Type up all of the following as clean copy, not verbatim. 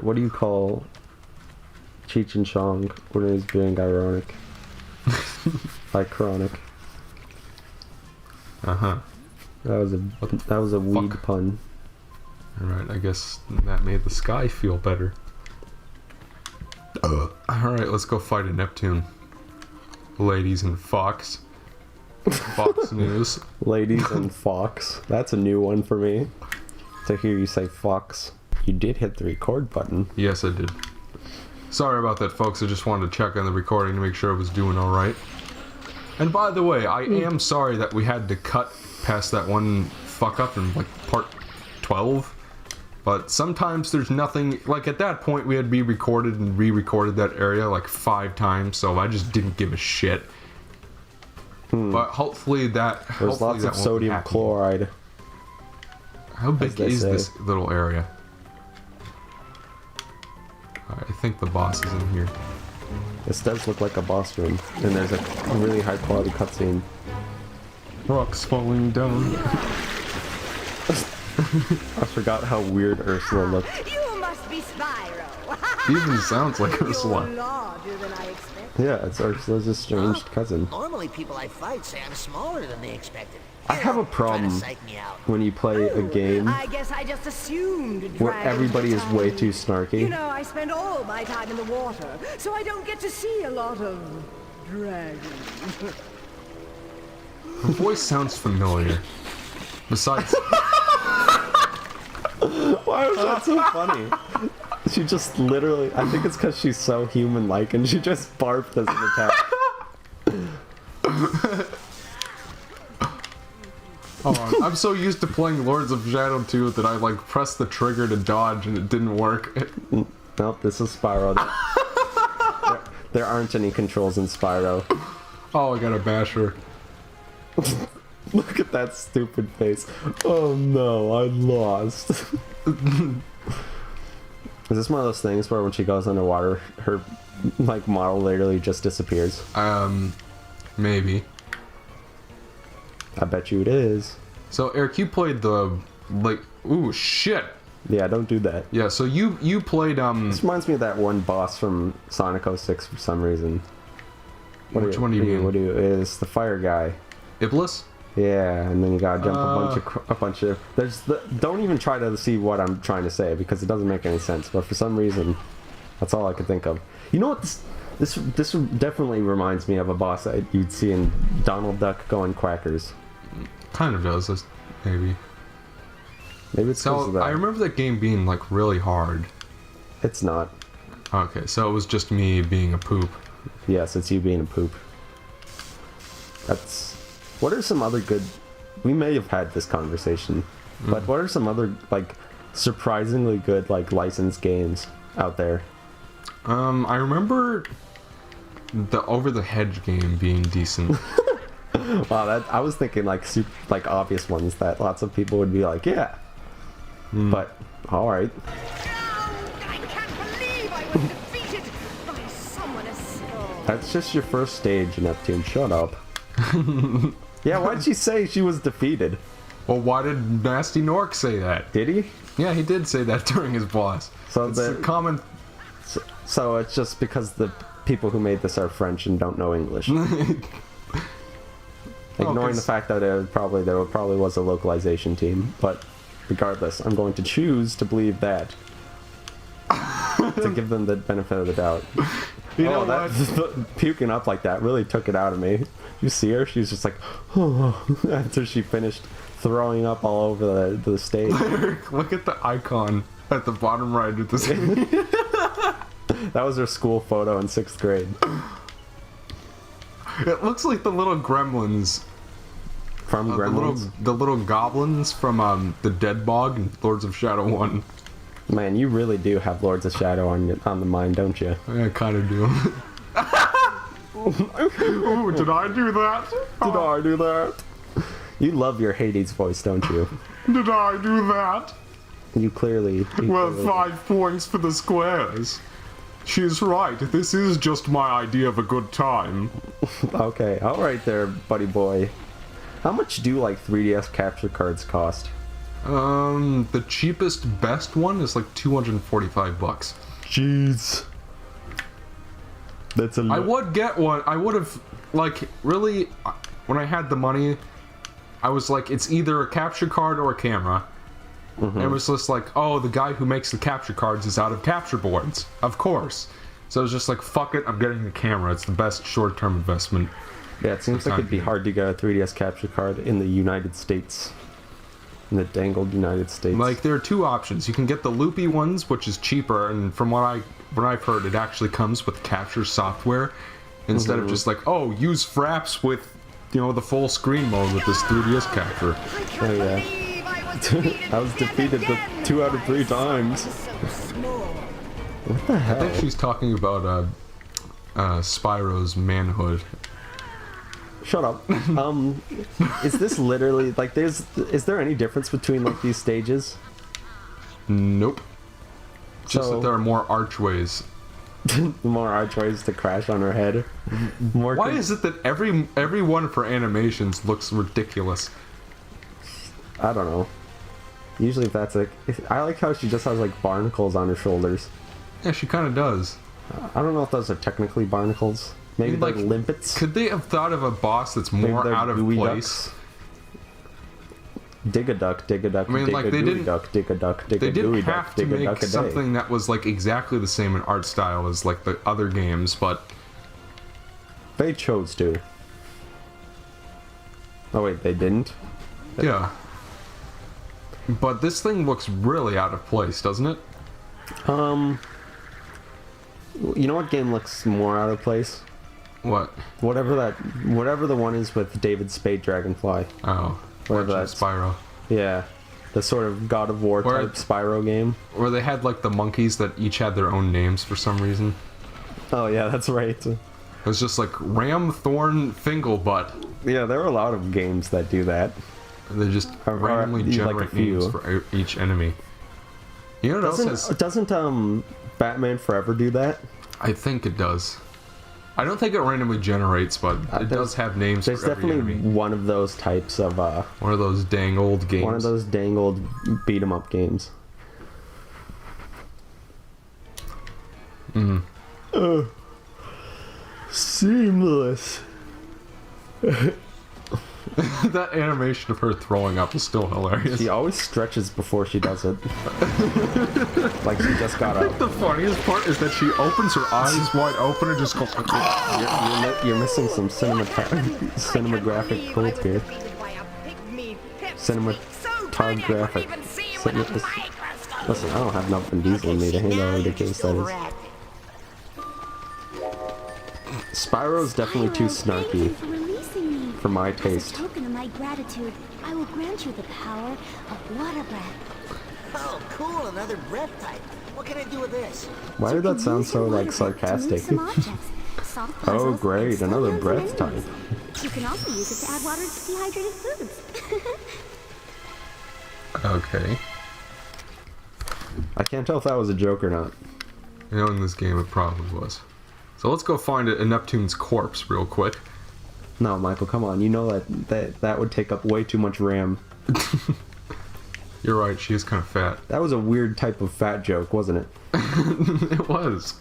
what do you call Cheech and Chong when he's being ironic? Like chronic. Uh-huh. That was a weed pun. Alright, I guess that made the sky feel better. Alright, let's go fight a Neptune. Ladies and Fox. Fox News. Ladies and Fox. That's a new one for me. To hear you say Fox. You did hit the record button. Yes, I did. Sorry about that, folks. I just wanted to check on the recording to make sure it was doing alright. And by the way, I am sorry that we had to cut past that one fuck up in like part 12. But sometimes there's nothing, like at that point we had re-recorded and re-recorded that area like 5 times, so I just didn't give a shit. But hopefully that... There's lots of sodium chloride. How big is this little area? I think the boss is in here. This does look like a boss room, and there's a really high quality cutscene. Rocks falling down. I forgot how weird Ursula looked. You must be Spyro. He even sounds like Ursula. You're larger than I expected. Yeah, it's Ursula's estranged cousin. Normally people I fight say I'm smaller than they expected. I have a problem when you play a game I guess I just assumed where dragons everybody is were way tiny. too snarky. You know, I spend all my time in the water, so I don't get to see a lot of dragons. Her voice sounds familiar. Besides... Why was that so funny? She just literally... I think it's because she's so human-like and she just barfed as an attack. Oh, I'm so used to playing Lords of Shadow 2 that I like pressed the trigger to dodge and it didn't work. Nope, this is Spyro. There aren't any controls in Spyro. Oh, I got a basher. Look at that stupid face. Oh no, I lost. Is this one of those things where when she goes underwater, her like model literally just disappears? Maybe. I bet you it is. So Eric, you played the like, ooh shit. Yeah, don't do that. Yeah, so you played This reminds me of that one boss from Sonic 06 for some reason. Which one do you mean? What do you? It's the fire guy. Iblis? Yeah, and then you gotta jump a bunch of. Don't even try to see what I'm trying to say because it doesn't make any sense. But for some reason, that's all I could think of. You know what? This definitely reminds me of a boss that you'd see in Donald Duck Going Quackers. Kind of does, maybe. Maybe it's because of that. I remember that game being like really hard. It's not. Okay, so it was just me being a poop. Yes, it's you being a poop. That's. What are some other good... We may have had this conversation, but what are some other, like, surprisingly good, like, licensed games out there? I remember the Over the Hedge game being decent. Wow, I was thinking, like, like obvious ones that lots of people would be like, yeah. But, alright. I can't believe I was defeated by someone as small. That's just your first stage, Neptune. Shut up. Yeah, why'd she say she was defeated? Well, why did Nasty Nork say that? Did he? Yeah, he did say that during his boss. So it's a common... So it's just because the people who made this are French and don't know English. Ignoring the fact that there probably was a localization team, but regardless, I'm going to choose to believe that. To give them the benefit of the doubt. You know what? Puking up like that really took it out of me. You see her? She's just like, oh, after she finished throwing up all over the stage. Look at the icon at the bottom right of the screen. That was her school photo in 6th grade. It looks like the little gremlins. From Gremlins? The little goblins from the Dead Bog in Lords of Shadow 1. Man, you really do have Lords of Shadow on the mind, don't you? I kind of do. Ooh, did I do that? Did I do that? You love your Hades voice, don't you? Did I do that? You clearly... Well, 5 points for the squares. She's right. This is just my idea of a good time. Okay, alright there, buddy boy. How much do, like, 3DS capture cards cost? The cheapest best one is like $245. Jeez. That's a lot. I would get one. I would have, like, really, when I had the money, I was like, it's either a capture card or a camera. And it was just like, oh, the guy who makes the capture cards is out of capture boards. Of course. So I was just like, fuck it, I'm getting the camera. It's the best short-term investment. Yeah, it seems like it'd be hard to get a 3DS capture card in the United States. In the dangled United States. Like, there are two options. You can get the loopy ones, which is cheaper, and from what I've heard, it actually comes with capture software instead of just like, oh, use fraps with, you know, the full screen mode with this 3DS capture. I can't Oh, yeah. believe I was defeated. I was defeated the 2 out of 3 times. So small. What the I hell? think she's talking about Spyro's manhood. Shut up. Is this literally like is there any difference between like these stages? Nope. Just So- that there are more archways. More archways to crash on her head. More. Why is it that every one of her animations looks ridiculous? I don't know. Usually, if that's like, I like how she just has like barnacles on her shoulders. Yeah, she kind of does. I don't know if those are technically barnacles. Maybe Like, like limpets. Could they have thought of a boss that's Maybe more they're out of gooey place? ducks. Dig a duck, dig a duck, I mean, dig like, a they gooey didn't- duck, dig a duck, dig They a didn't gooey have duck, to dig a make duck a day. something that was like exactly the same in art style as like the other games, but They chose to. Oh wait, they didn't? yeah. But this thing looks really out of place, doesn't it? You know what game looks more out of place? What? Whatever the one is with David Spade Dragonfly. Oh, Whatever Legend of that's- Spyro. Yeah. The sort of God of War Where- type Spyro game. Where they had like the monkeys that each had their own names for some reason. Oh yeah, that's right. It was just like Ram, Thorn, Finglebutt. Yeah, there are a lot of games that do that. They just Or- randomly like a generate names few. for each enemy. You know what else has... Doesn't Batman Forever do that? I think it does. I don't think it randomly generates, but it does have names There's for every definitely enemy. one of those types of One of those dang old games. one of those dangled beat 'em up games. Seamless. That animation of her throwing up is still hilarious. She always stretches before she does it. Like she just got up. The funniest part is that she opens her eyes wide open and just goes... You're missing some cinematographic quotes here. Cinematographic. Listen, I don't have enough Vin Diesel in me to handle how ridiculous that is. Spyro's definitely too snarky For releasing me. for my As a taste. token of my gratitude, I will grant you the power of water breath. Oh, cool, another breath type. What can I do with this? Why did that sound so like sarcastic? Oh great, another breath type. You can also use it to add water to dehydrated foods. Okay. I can't tell if that was a joke or not. You know, in this game it probably was. So let's go find a Neptune's corpse real quick. No, Michael, come on. You know that would take up way too much RAM. You're right, she is kind of fat. That was a weird type of fat joke, wasn't it? It was.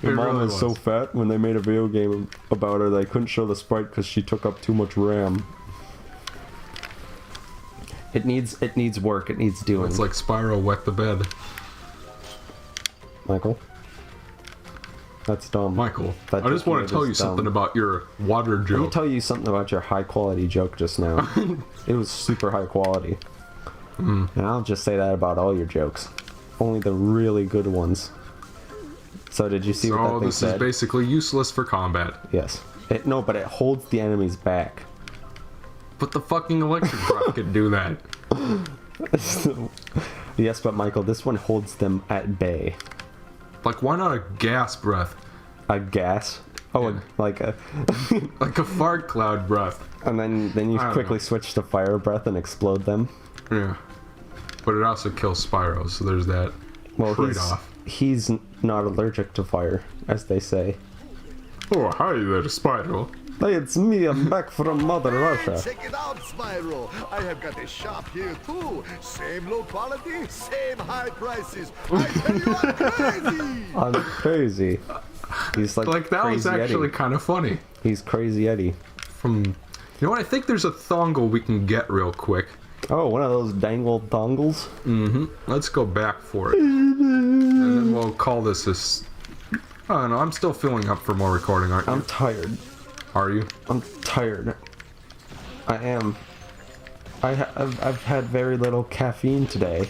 Your mom really was so was. fat when they made a video game about her they couldn't show the sprite because she took up too much RAM. It needs work. It needs doing. It's like Spyro wet the bed. Michael. That's dumb. Michael, That I just joke want made to tell us you something dumb. about your water Let me joke. tell you something about your high quality joke just now. It was super high quality. And I'll just say that about all your jokes. Only the really good ones. So did you see what So that thing this said? is basically useless for combat. Yes. No, but it holds the enemies back. But the fucking electric rock could do that. Yes, but Michael, this one holds them at bay. Like, why not a gas breath? A gas. Oh, Yeah. like a. Like a fart cloud breath. And then you I don't quickly know. switch to fire breath and explode them. Yeah. But it also kills Spyro, so there's that Well, trade-off. he's not allergic to fire, as they say. Oh, hi there, Spyro. Hey, it's me. I'm back from Mother Russia. Check it out, Spyro. I have got a shop here too. Same low quality, same high prices. I tell you, I'm crazy. I'm crazy. He's like that was Crazy actually Eddie. kind of funny. He's Crazy Eddie. From, you know what? I think there's a thongle we can get real quick. Oh, one of those dangled dongles. Let's go back for it, and then we'll call this this. I don't know. I'm still filling up for more recording, aren't you? I'm tired. Are you? I'm tired. I am. I've had very little caffeine today.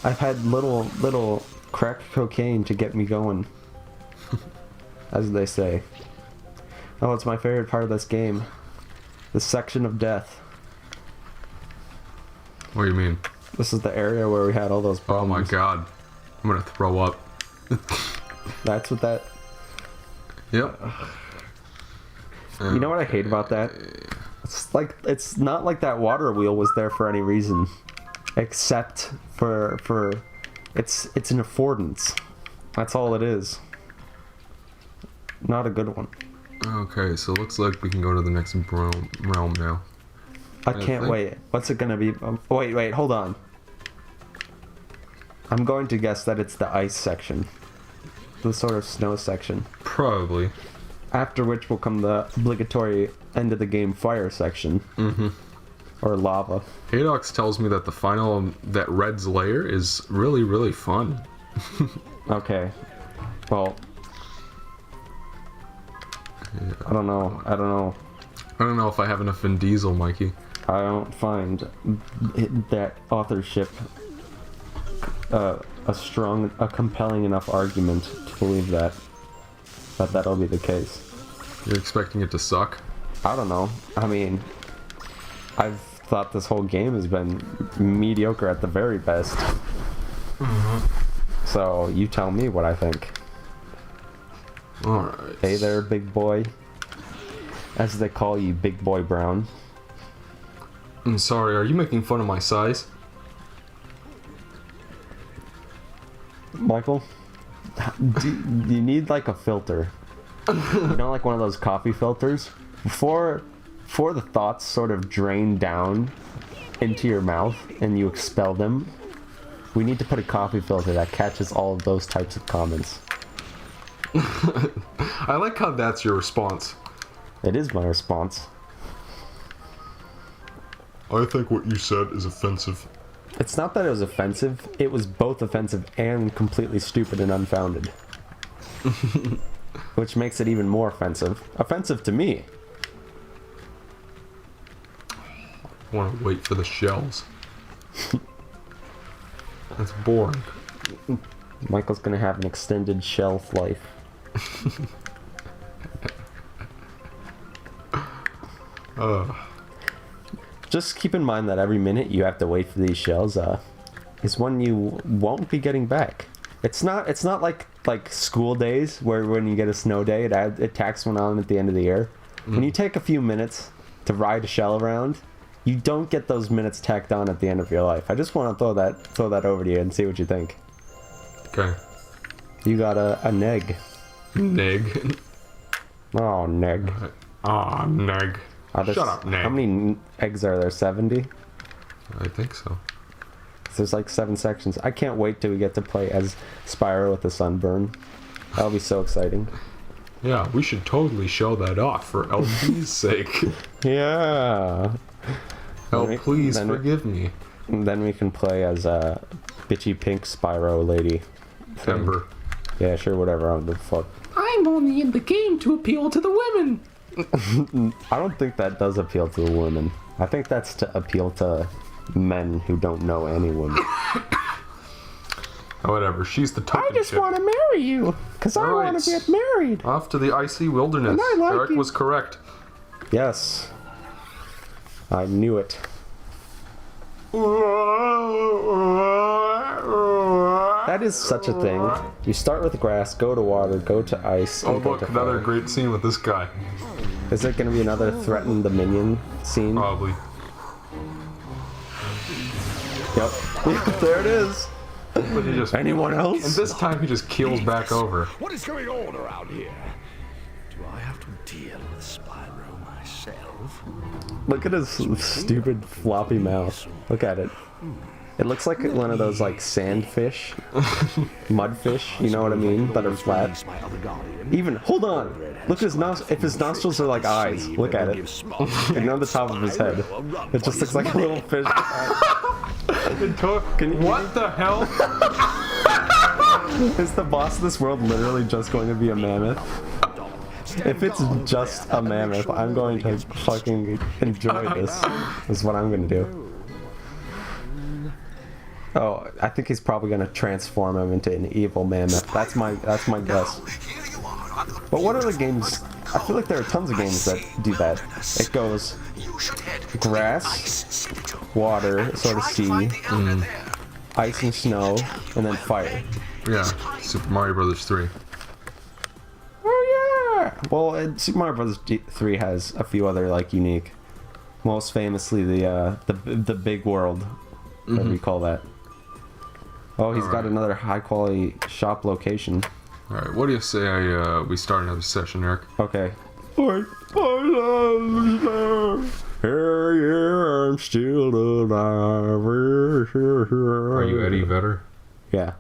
I've had little crack cocaine to get me going, as they say. Oh, it's my favorite part of this game. The section of death. What do you mean? This is the area where we had all those Oh problems. my god. I'm gonna throw up. That's what that... Yep. You know what I hate about that? It's not like that water wheel was there for any reason, except for it's an affordance. That's all it is. Not a good one. Okay, so it looks like we can go to the next realm now. I can't think- wait. What's it gonna be? Wait, hold on. I'm going to guess that it's the ice section, the sort of snow section. Probably. After which will come the obligatory end of the game fire section. Or lava. Haydox tells me that the final, that Red's lair is really, really fun. Okay. Well, I don't know. I don't know if I have enough Vin Diesel, Mikey. I don't find that authorship a compelling enough argument to believe that'll be the case. You're expecting it to suck? I don't know. I mean, I've thought this whole game has been mediocre at the very best. So you tell me what I think. Alright. Hey there, big boy. As they call you, Big Boy Brown. I'm sorry, are you making fun of my size? Michael, do you need like a filter? You know, like one of those coffee filters? Before the thoughts sort of drain down into your mouth and you expel them, we need to put a coffee filter that catches all of those types of comments. I like how that's your response. It is my response. I think what you said is offensive. It's not that it was offensive, it was both offensive and completely stupid and unfounded. Which makes it even more offensive. Offensive to me. I want to wait for the shells. That's boring. Michael's gonna have an extended shelf life. Just keep in mind that every minute you have to wait for these shells is one you won't be getting back. It's not like school days where when you get a snow day it tacks one on at the end of the year. When you take a few minutes to ride a shell around, you don't get those minutes tacked on at the end of your life. I just want to throw that over to you and see what you think. Okay. You got a neg. Neg. Oh, neg. Ah, neg. Shut up, neg. How many eggs are there? 70? I think so. There's like 7 sections. I can't wait till we get to play as Spyro with the sunburn. That'll be so exciting. Yeah, we should totally show that off for LP's sake. Yeah. Oh, Then please then we- forgive me. And then we can play as a bitchy pink Spyro lady. thing. Ember. Yeah, sure, whatever. I don't give a fuck. I'm only in the game to appeal to the women. I don't think that does appeal to the women. I think that's to appeal to men who don't know any women. Whatever, she's the token chick. to marry you, because I wanna get married. Off to the icy wilderness. And I like Eric you. was correct. Yes. I knew it. That is such a thing. You start with grass, go to water, go to ice, Oh and go look, to another fire. great scene with this guy. Is there going to be another threaten the minion scene? Probably. Yep. There it is. But he just, Anyone and else? this time he just keels back over. What is going on around here? Do I have to deal with Spyro myself. Look at his stupid floppy mouth. Look at it. It looks like one of those like sandfish, mudfish. You know what I mean? That are flat. Even hold on. Look at his nostrils. If his nostrils are like eyes, look at it. And on the top of his head, it just looks like a little fish. What the hell? Is the boss of this world literally just going to be a mammoth? If it's just a mammoth, I'm going to fucking enjoy this. Is what I'm going to do. Oh, I think he's probably going to transform him into an evil mammoth. That's my guess. But what other games? I feel like there are tons of games that do that. It goes grass, water, sort of sea, ice and snow, and then fire. Yeah, Super Mario Brothers 3. Oh yeah! Well, Super Mario Bros. 3 has a few other like unique. Most famously, the big world, whatever you call that. Oh, he's got another high quality shop location. All right, what do you say we start another session, Eric? Okay. Here, I'm still alive. Are you Eddie Vedder? Yeah.